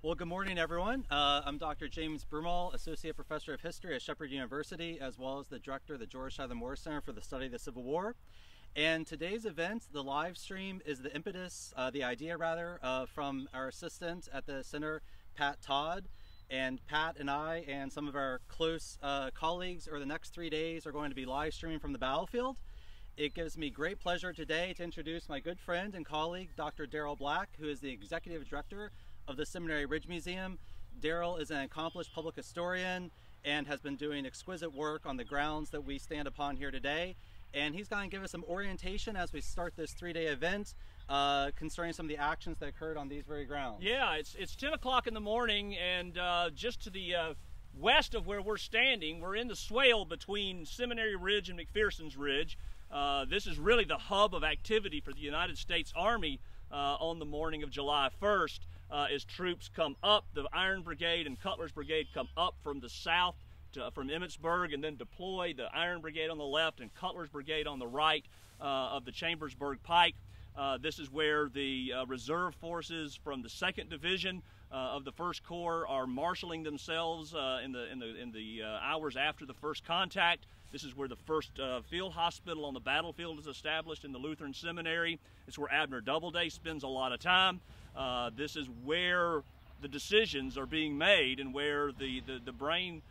Well, good morning, everyone. I'm Dr. James Broomall, Associate Professor of History at Shepherd University, as well as the Director of the George Tyler Moore Center for the Study of the Civil War. And today's event, the live stream, is the impetus, the idea rather, from our assistant at the center, Pat Todd. And Pat and I and some of our close colleagues over the next 3 days are going to be live streaming from the battlefield. It gives me great pleasure today to introduce my good friend and colleague, Dr. Daryl Black, who is the Executive Director of the Seminary Ridge Museum. Daryl is an accomplished public historian and has been doing exquisite work on the grounds that we stand upon here today. And he's going to give us some orientation as we start this 3-day event concerning some of the actions that occurred on these very grounds. Yeah, it's 10 o'clock in the morning, and just to the west of where we're standing, we're in the swale between Seminary Ridge and McPherson's Ridge. This is really the hub of activity for the United States Army on the morning of July 1st. As troops come up, the Iron Brigade and Cutler's Brigade come up from the south from Emmitsburg and then deploy the Iron Brigade on the left and Cutler's Brigade on the right of the Chambersburg Pike. This is where the reserve forces from the 2nd Division of the 1st Corps are marshaling themselves in the hours after the first contact. This is where the first field hospital on the battlefield is established in the Lutheran Seminary. It's where Abner Doubleday spends a lot of time. This is where the decisions are being made and where the brain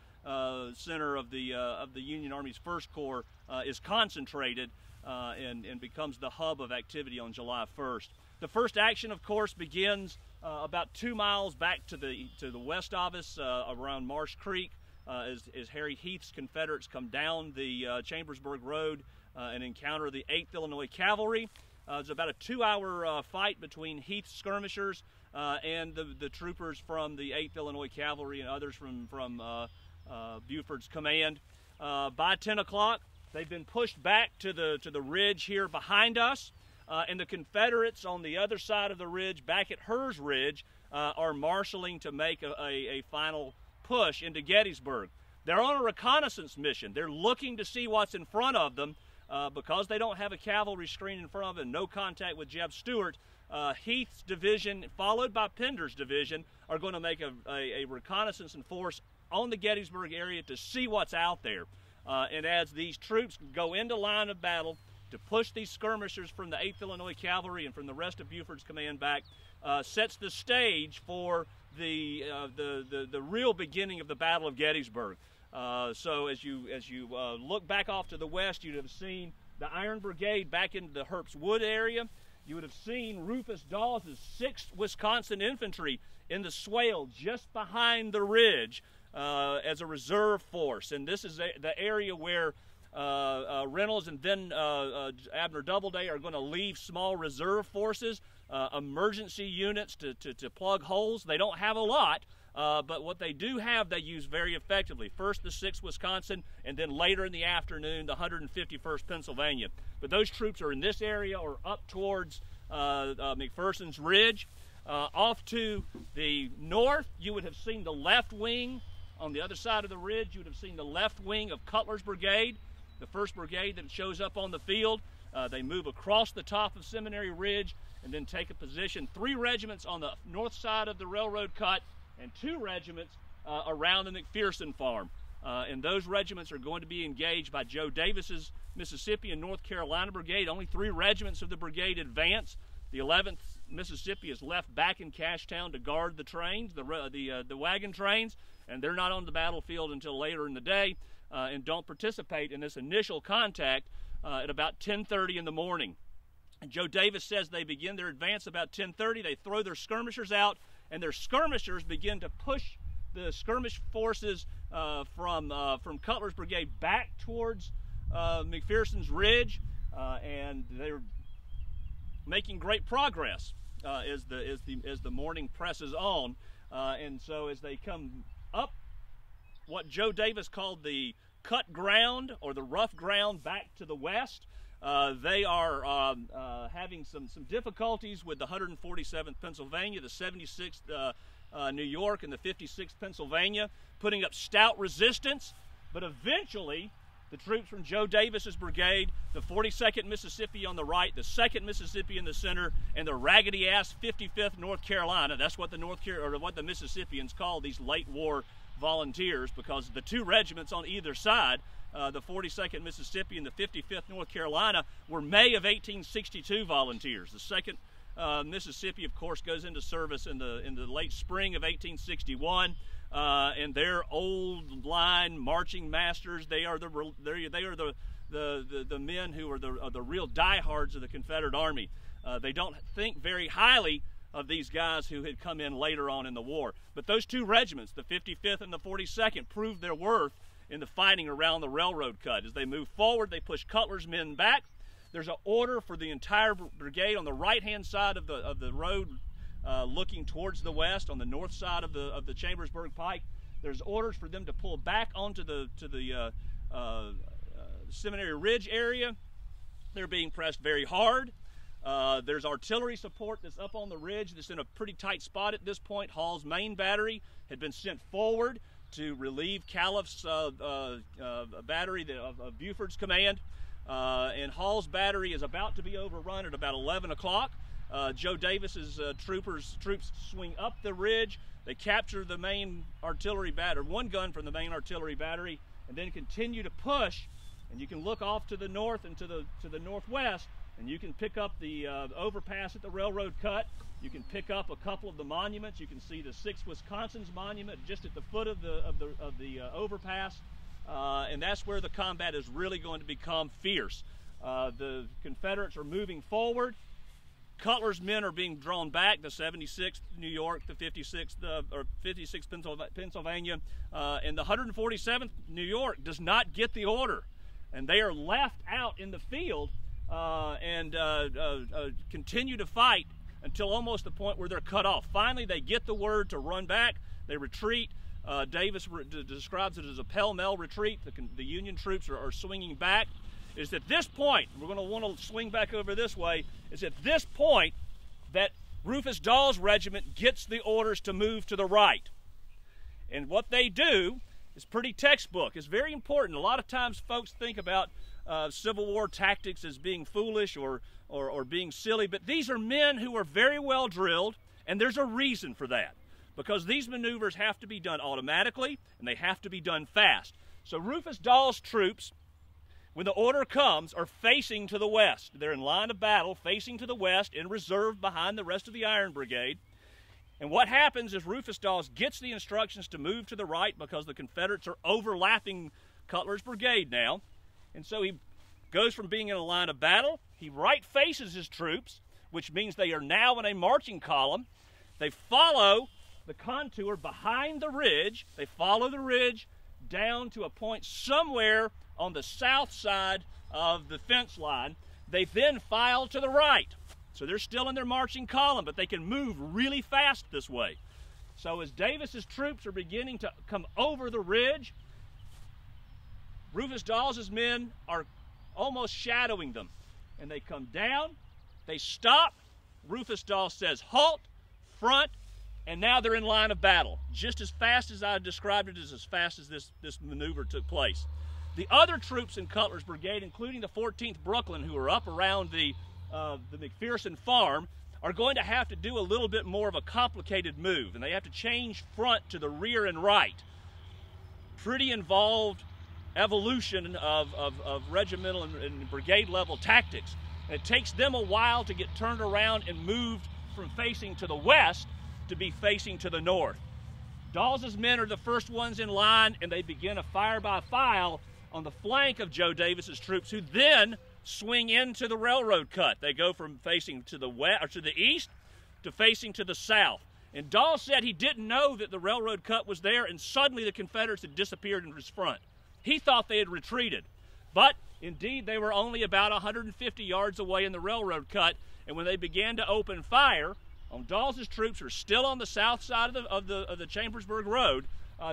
center of the Union Army's 1st Corps is concentrated and becomes the hub of activity on July 1st. The first action, of course, begins about 2 miles back to the west of us around Marsh Creek as Harry Heath's Confederates come down the Chambersburg Road and encounter the 8th Illinois Cavalry. It's about a 2-hour fight between Heath's skirmishers and the troopers from the 8th Illinois Cavalry and others from Buford's command. By 10 o'clock, they've been pushed back to the ridge here behind us, and the Confederates on the other side of the ridge, back at Hers Ridge, are marshaling to make a final push into Gettysburg. They're on a reconnaissance mission. They're looking to see what's in front of them. Because they don't have a cavalry screen in front of them and no contact with Jeb Stuart, Heath's division, followed by Pender's division, are going to make a reconnaissance and force on the Gettysburg area to see what's out there. And as these troops go into line of battle to push these skirmishers from the 8th Illinois Cavalry and from the rest of Buford's command back, sets the stage for the real beginning of the Battle of Gettysburg. So as you look back off to the west, you'd have seen the Iron Brigade back into the Herbst Wood area. You would have seen Rufus Dawes' 6th Wisconsin Infantry in the swale just behind the ridge as a reserve force. And this is the area where Reynolds and then Abner Doubleday are going to leave small reserve forces, emergency units to plug holes. They don't have a lot. But what they do have, they use very effectively. First, the 6th Wisconsin, and then later in the afternoon, the 151st Pennsylvania. But those troops are in this area or up towards McPherson's Ridge. Off to the north, you would have seen the left wing. On the other side of the ridge, you would have seen the left wing of Cutler's Brigade, the 1st Brigade that shows up on the field. They move across the top of Seminary Ridge and then take a position. 3 regiments on the north side of the railroad cut, and 2 regiments around the McPherson farm. And those regiments are going to be engaged by Joe Davis's Mississippi and North Carolina Brigade. Only 3 regiments of the brigade advance. The 11th Mississippi is left back in Cashtown to guard the trains, the wagon trains, and they're not on the battlefield until later in the day and don't participate in this initial contact at about 10:30 in the morning. And Joe Davis says they begin their advance about 10:30. They throw their skirmishers out, and their skirmishers begin to push the skirmish forces from Cutler's Brigade back towards McPherson's Ridge, and they're making great progress as the morning presses on. And so as they come up what Joe Davis called the cut ground or the rough ground back to the west, they are having some difficulties with the 147th Pennsylvania, the 76th New York, and the 56th Pennsylvania, putting up stout resistance. But eventually, the troops from Joe Davis's brigade, the 42nd Mississippi on the right, the 2nd Mississippi in the center, and the raggedy-ass 55th North Carolina. That's what the Mississippians call these late war volunteers, because the two regiments on either side, the 42nd Mississippi and the 55th North Carolina, were May of 1862 volunteers. The 2nd Mississippi, of course, goes into service in the late spring of 1861. And they're old line marching masters. They are the men who are the real diehards of the Confederate Army. They don't think very highly of these guys who had come in later on in the war. But those two regiments, the 55th and the 42nd, proved their worth in the fighting around the railroad cut. As they move forward, they push Cutler's men back. There's an order for the entire brigade on the right-hand side of the road, looking towards the west on the north side of the Chambersburg Pike. There's orders for them to pull back onto the Seminary Ridge area. They're being pressed very hard. There's artillery support that's up on the ridge that's in a pretty tight spot at this point. Hall's main battery had been sent forward to relieve Calif's battery of Buford's command. And Hall's battery is about to be overrun at about 11 o'clock. Joe Davis's troops swing up the ridge. They capture the main artillery battery, one gun from the main artillery battery, and then continue to push. And you can look off to the north and to the northwest, and you can pick up the overpass at the railroad cut. You can pick up a couple of the monuments. You can see the 6th Wisconsin's monument just at the foot of the overpass, and that's where the combat is really going to become fierce. The Confederates are moving forward. Cutler's men are being drawn back, the 76th New York, the 56th Pennsylvania, and the 147th New York does not get the order. And they are left out in the field and continue to fight until almost the point where they're cut off. Finally, they get the word to run back. They retreat. Davis describes it as a pell-mell retreat. The Union troops are swinging back. It's at this point, we're going to want to swing back over this way, it's at this point that Rufus Dawes' regiment gets the orders to move to the right. And what they do is pretty textbook. It's very important. A lot of times folks think about Civil War tactics as being foolish or being silly, but these are men who are very well drilled, and there's a reason for that. Because these maneuvers have to be done automatically, and they have to be done fast. So Rufus Dawes' troops, when the order comes, are facing to the west. They're in line of battle, facing to the west, in reserve behind the rest of the Iron Brigade. And what happens is Rufus Dawes gets the instructions to move to the right because the Confederates are overlapping Cutler's brigade now. And so he goes from being in a line of battle, he right faces his troops, which means they are now in a marching column. They follow the contour behind the ridge. They follow the ridge down to a point somewhere on the south side of the fence line. They then file to the right. So they're still in their marching column, but they can move really fast this way. So as Davis's troops are beginning to come over the ridge, Rufus Dawes' men are almost shadowing them. And they come down, they stop. Rufus Dawes says, halt, front, and now they're in line of battle. Just as fast as I described it, as fast as this maneuver took place. The other troops in Cutler's brigade, including the 14th Brooklyn, who are up around the McPherson farm, are going to have to do a little bit more of a complicated move, and they have to change front to the rear and right. Pretty involved evolution of regimental and brigade level tactics. And it takes them a while to get turned around and moved from facing to the west to be facing to the north. Dawes' men are the first ones in line, and they begin a fire by file on the flank of Joe Davis's troops, who then swing into the railroad cut. They go from facing to the west or to the east to facing to the south. And Dawes said he didn't know that the railroad cut was there, and suddenly the Confederates had disappeared in his front. He thought they had retreated, but indeed they were only about 150 yards away in the railroad cut. And when they began to open fire on Dawes' troops, who are still on the south side of the Chambersburg Road,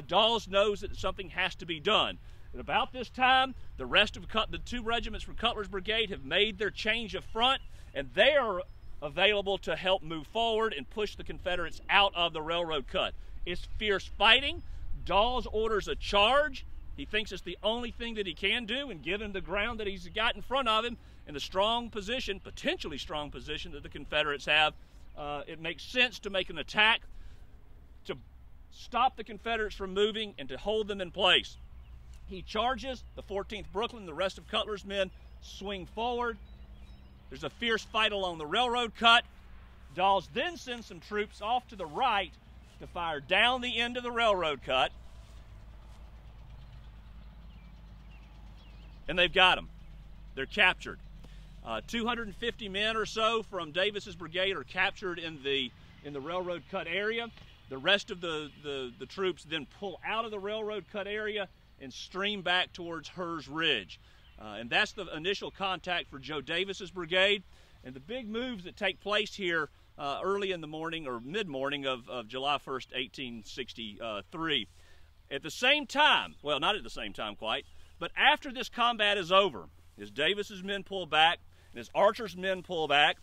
Dawes knows that something has to be done. At about this time, the rest of the two regiments from Cutler's brigade have made their change of front, and they are available to help move forward and push the Confederates out of the railroad cut. It's fierce fighting. Dawes orders a charge. He thinks it's the only thing that he can do, and given the ground that he's got in front of him and the strong position, potentially strong position that the Confederates have, it makes sense to make an attack to stop the Confederates from moving and to hold them in place. He charges. The 14th Brooklyn, the rest of Cutler's men swing forward. There's a fierce fight along the railroad cut. Dawes then sends some troops off to the right to fire down the end of the railroad cut. And they've got them. They're captured. 250 men or so from Davis's brigade are captured in the railroad cut area. The rest of the troops then pull out of the railroad cut area and stream back towards Hers Ridge. And that's the initial contact for Joe Davis's brigade. And the big moves that take place here early in the morning or mid-morning of July 1st, 1863. At the same time, well, not at the same time quite, but after this combat is over, as Davis's men pull back and as Archer's men pull back,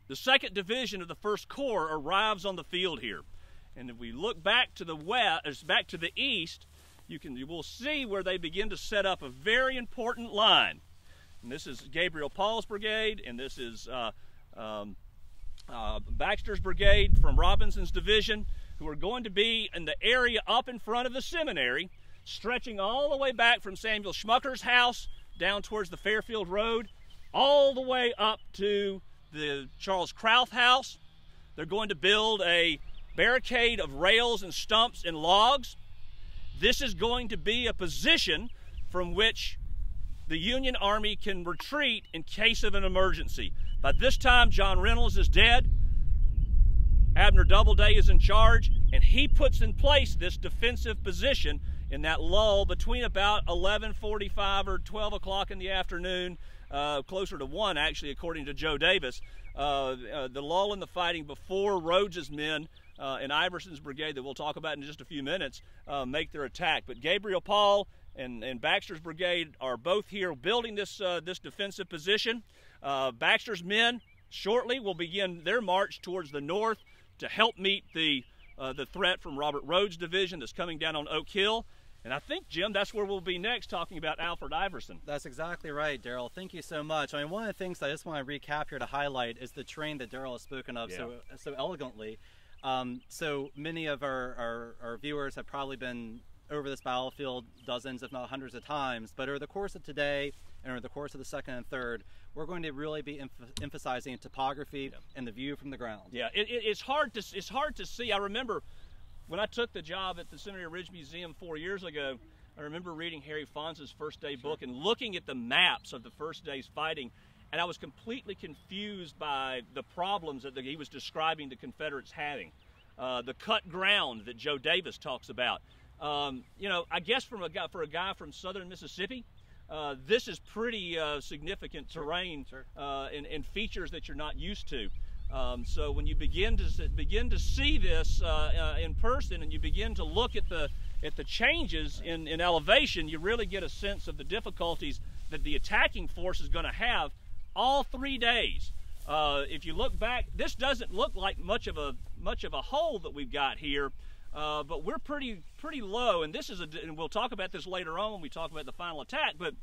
the 2nd Division of the 1st Corps arrives on the field here. And if we look back to the west, back to the east, you will see where they begin to set up a very important line. And this is Gabriel Paul's brigade, and this is Baxter's brigade from Robinson's division, who are going to be in the area up in front of the seminary, stretching all the way back from Samuel Schmucker's house down towards the Fairfield Road, all the way up to the Charles Krauth house. They're going to build a barricade of rails and stumps and logs. This is going to be a position from which the Union Army can retreat in case of an emergency. By this time, John Reynolds is dead. Abner Doubleday is in charge, and he puts in place this defensive position in that lull between about 11:45 or 12 o'clock in the afternoon, closer to 1 actually, according to Joe Davis, the lull in the fighting before Rhodes's men and Iverson's brigade, that we'll talk about in just a few minutes, make their attack. But Gabriel Paul and Baxter's brigade are both here building this defensive position. Baxter's men shortly will begin their march towards the north to help meet the threat from Robert Rhodes' division that's coming down on Oak Hill. And I think, Jim, that's where we'll be next, talking about Alfred Iverson. That's exactly right, Daryl. Thank you so much. I mean, one of the things I just want to recap here to highlight is the terrain that Daryl has spoken of so elegantly. So many of our viewers have probably been over this battlefield dozens, if not hundreds of times, but over the course of today and over the course of the 2nd and 3rd, we're going to really be emphasizing topography and the view from the ground. Yeah, it's hard to see. I remember when I took the job at the Seminary Ridge Museum 4 years ago, I remember reading Harry Fonz's first day book and looking at the maps of the first day's fighting, and I was completely confused by the problems that he was describing the Confederates having. The cut ground that Joe Davis talks about. You know, I guess for a guy from southern Mississippi, this is pretty significant terrain and features that you're not used to. So when you begin to see this in person, and you begin to look at the changes in elevation, you really get a sense of the difficulties that the attacking force is going to have all 3 days. If you look back, this doesn't look like much of a hole that we've got here, but we're pretty low. And this is and we'll talk about this later on when we talk about the final attack. But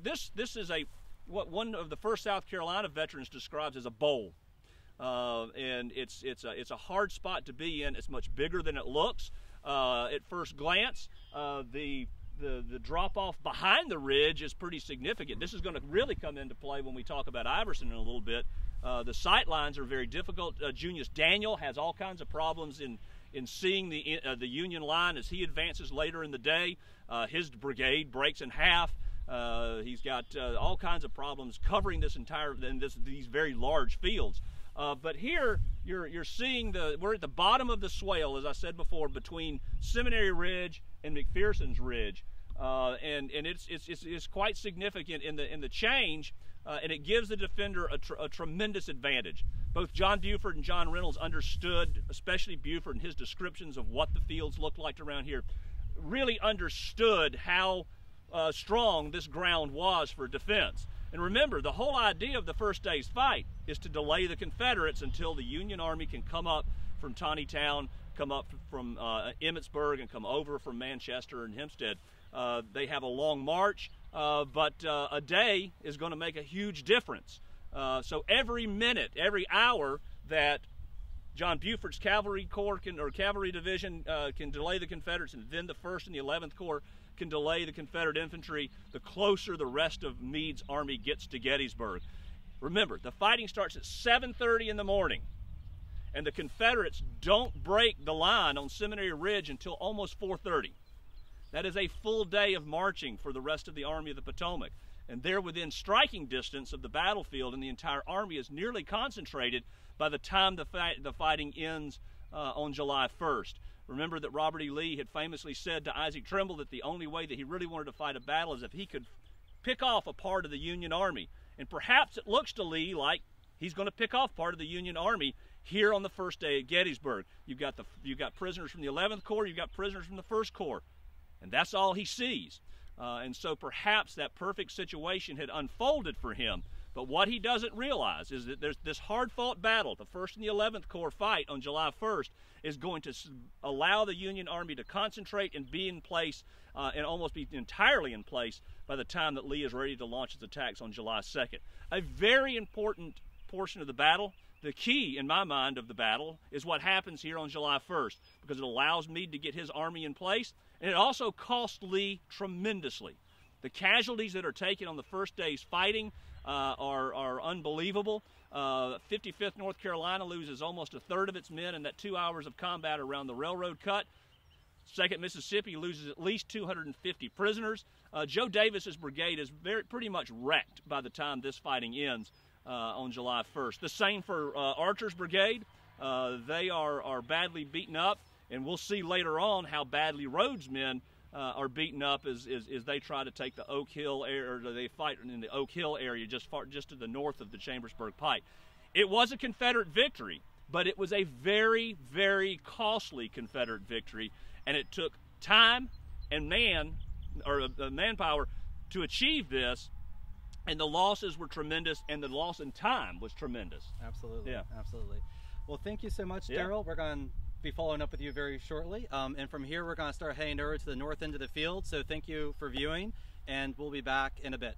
this is what one of the 1st South Carolina veterans describes as a bowl. And it's a hard spot to be in. It's much bigger than it looks at first glance. The drop-off behind the ridge is pretty significant. This is going to really come into play when we talk about Iverson in a little bit. The sight lines are very difficult. Junius Daniel has all kinds of problems in seeing the Union line as he advances later in the day. His brigade breaks in half. He's got all kinds of problems covering these very large fields. But here you're seeing we're at the bottom of the swale, as I said before, between Seminary Ridge and McPherson's Ridge, and it's quite significant in the change, and it gives the defender a tremendous advantage. Both John Buford and John Reynolds understood, especially Buford and his descriptions of what the fields looked like around here, really understood how strong this ground was for defense. And remember, the whole idea of the first day's fight is to delay the Confederates until the Union Army can come up from Taneytown, come up from Emmitsburg, and come over from Manchester and Hempstead. They have a long march, but a day is going to make a huge difference. So every minute, every hour that John Buford's cavalry corps cavalry division can delay the Confederates, and then the 1st and the 11th Corps can delay the Confederate infantry, the closer the rest of Meade's army gets to Gettysburg. Remember, the fighting starts at 7:30 in the morning, and the Confederates don't break the line on Seminary Ridge until almost 4:30. That is a full day of marching for the rest of the Army of the Potomac. And they're within striking distance of the battlefield, and the entire army is nearly concentrated by the time the fighting ends on July 1st. Remember that Robert E. Lee had famously said to Isaac Trimble that the only way that he really wanted to fight a battle is if he could pick off a part of the Union Army. And perhaps it looks to Lee like he's going to pick off part of the Union Army here on the first day at Gettysburg. You've got prisoners from the 11th Corps, you've got prisoners from the 1st Corps, and that's all he sees. And so perhaps that perfect situation had unfolded for him. But what he doesn't realize is that there's this hard-fought battle, the 1st and the 11th Corps fight on July 1st, is going to allow the Union Army to concentrate and be in place and almost be entirely in place by the time that Lee is ready to launch his attacks on July 2nd. A very important portion of the battle, the key in my mind of the battle, is what happens here on July 1st, because it allows Meade to get his army in place, and it also cost Lee tremendously. The casualties that are taken on the first day's fighting are unbelievable. 55th North Carolina loses almost a third of its men in that 2 hours of combat around the railroad cut. 2nd Mississippi loses at least 250 prisoners. Joe Davis's brigade is pretty much wrecked by the time this fighting ends on July 1st. The same for Archer's brigade. They are badly beaten up, and we'll see later on how badly Rhodes' men are beaten up as they try to take the Oak Hill area, or they fight in the Oak Hill area just to the north of the Chambersburg Pike. It was a Confederate victory, but it was a very, very costly Confederate victory, and it took time and manpower to achieve this, and the losses were tremendous, and the loss in time was tremendous. Absolutely, yeah. Absolutely. Well, thank you so much, Yeah. Daryl. We're going to be following up with you very shortly. And from here, we're going to start heading over to the north end of the field. So thank you for viewing, and we'll be back in a bit.